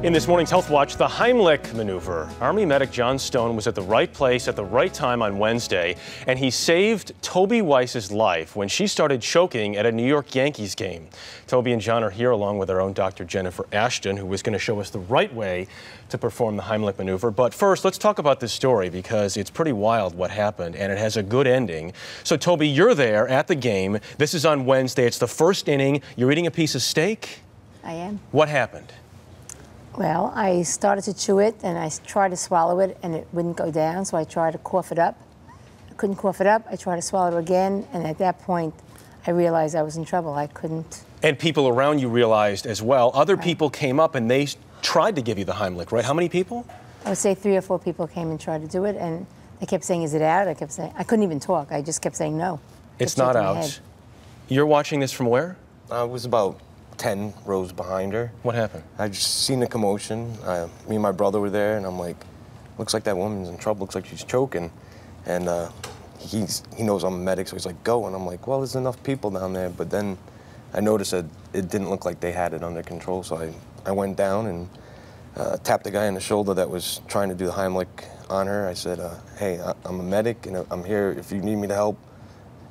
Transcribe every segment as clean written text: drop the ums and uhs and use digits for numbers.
In this morning's Health Watch, the Heimlich maneuver. Army medic John Stone was at the right place at the right time on Wednesday, and he saved Toby Weiss's life when she started choking at a New York Yankees game. Toby and John are here along with our own Dr. Jennifer Ashton, who is going to show us the right way to perform the Heimlich maneuver. But first, let's talk about this story because it's pretty wild what happened, and it has a good ending. So, Toby, you're there at the game. This is on Wednesday. It's the first inning. You're eating a piece of steak? I am. What happened? Well, I started to chew it, and I tried to swallow it, and it wouldn't go down, so I tried to cough it up. I couldn't cough it up. I tried to swallow it again, and at that point, I realized I was in trouble. I couldn't. And people around you realized as well. Other people came up, and they tried to give you the Heimlich, right? How many people? I would say 3 or 4 people came and tried to do it, and they kept saying, "Is it out?" I kept saying, I couldn't even talk. I just kept saying no. It's not out. You're watching this from where? I was about 10 rows behind her. What happened? I just seen the commotion. Me and my brother were there, and I'm like, looks like that woman's in trouble. Looks like she's choking. And he knows I'm a medic, so he's like, go. And I'm like, well, there's enough people down there. But then I noticed that it didn't look like they had it under control, so I went down and tapped the guy on the shoulder that was trying to do the Heimlich on her. I said, hey, I'm a medic, and I'm here if you need me to help.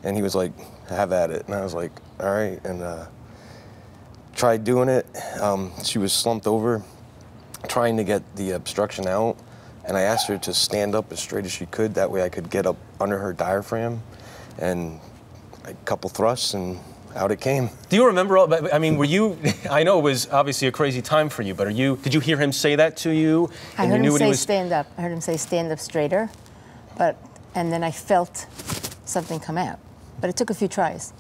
And he was like, have at it. And I was like, all right. And tried doing it. She was slumped over, trying to get the obstruction out, and I asked her to stand up as straight as she could. That way I could get up under her diaphragm, and a couple thrusts, and out it came. Do you remember, I mean, were you, I know it was obviously a crazy time for you, but did you hear him say that to you? I heard him say stand up. I heard him say stand up straighter, and then I felt something come out. But it took a few tries.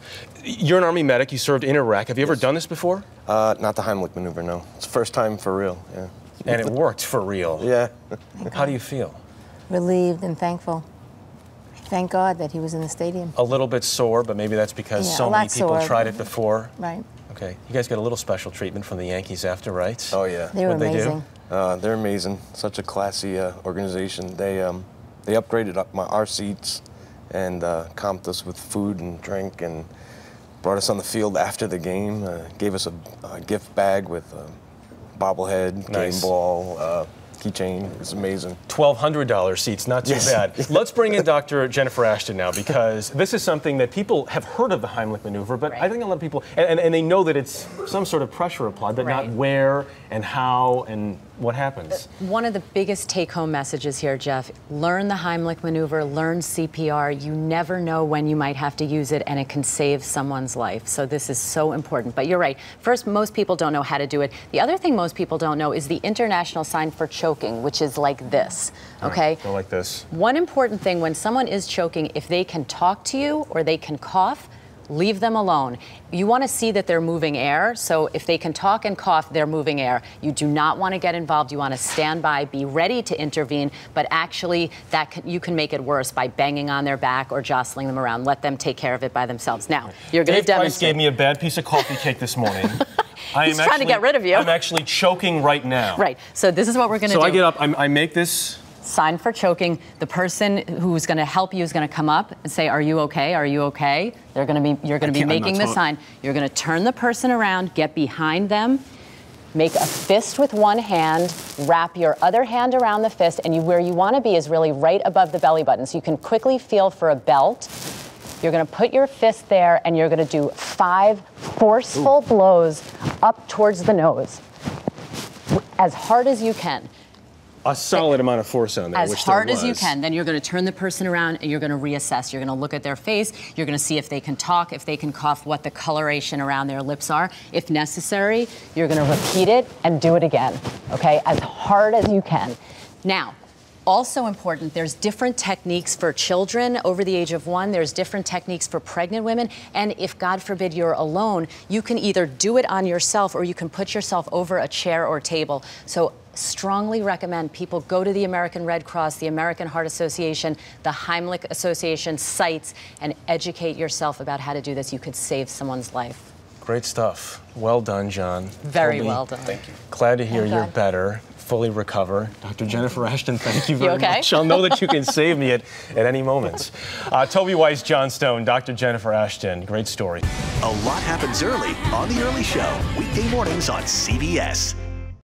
You're an Army medic. You served in Iraq. Have you ever done this before? Not the Heimlich maneuver, no. It's the first time for real, yeah. And it worked for real. Yeah. How do you feel? Relieved and thankful. Thank God that he was in the stadium. A little bit sore, but maybe that's because so many people tried it before. Right. Okay. You guys got a little special treatment from the Yankees after, right? Oh, yeah. They were amazing. They're amazing. Such a classy organization. They upgraded our seats and comped us with food and drink and brought us on the field after the game, gave us a gift bag with a bobblehead, game ball, keychain. It was amazing. $1,200 seats, not too bad. Let's bring in Dr. Jennifer Ashton now, because this is something that people have heard of the Heimlich maneuver, but I think a lot of people, and they know that it's some sort of pressure applied, but not where and how and what happens. One of the biggest take-home messages here, Jeff, learn the Heimlich maneuver, learn CPR. You never know when you might have to use it, and it can save someone's life. So this is so important. But you're right. First, most people don't know how to do it. The other thing most people don't know is the international sign for choking, which is like this, okay? Go like this. One important thing, when someone is choking, if they can talk to you or they can cough, leave them alone. You want to see that they're moving air, so if they can talk and cough, they're moving air. You do not want to get involved. You want to stand by, be ready to intervene, but actually you can make it worse by banging on their back or jostling them around. Let them take care of it by themselves. Now, you're going to demonstrate. Price gave me a bad piece of coffee cake this morning. He's trying to get rid of you. I'm actually choking right now. Right, so this is what we're going to do. So I get up, I make this sign for choking. The person who's going to help you is going to come up and say, "Are you okay? Are you okay?" You're going to be making the sign. You're going to turn the person around, get behind them, make a fist with one hand, wrap your other hand around the fist, and where you want to be is really right above the belly button. So you can quickly feel for a belt. You're going to put your fist there, and you're going to do 5 forceful blows up towards the nose, as hard as you can. A solid amount of force on there, as hard as you can. Then you're going to turn the person around and you're going to reassess. You're going to look at their face. You're going to see if they can talk, if they can cough, what the coloration around their lips are. If necessary, you're going to repeat it and do it again, okay, as hard as you can. Now, also important, there's different techniques for children over the age of 1. There's different techniques for pregnant women. And if, God forbid, you're alone, you can either do it on yourself or you can put yourself over a chair or table. So strongly recommend people go to the American Red Cross, the American Heart Association, the Heimlich Association sites, and educate yourself about how to do this. You could save someone's life. Great stuff. Well done, John. Very well done. Thank you. Glad to hear you're better. Fully recover. Dr. Jennifer Ashton, thank you very much. I'll know that you can save me at any moment. Toby Weiss, John Stone, Dr. Jennifer Ashton. Great story. A lot happens early on The Early Show, weekday mornings on CBS.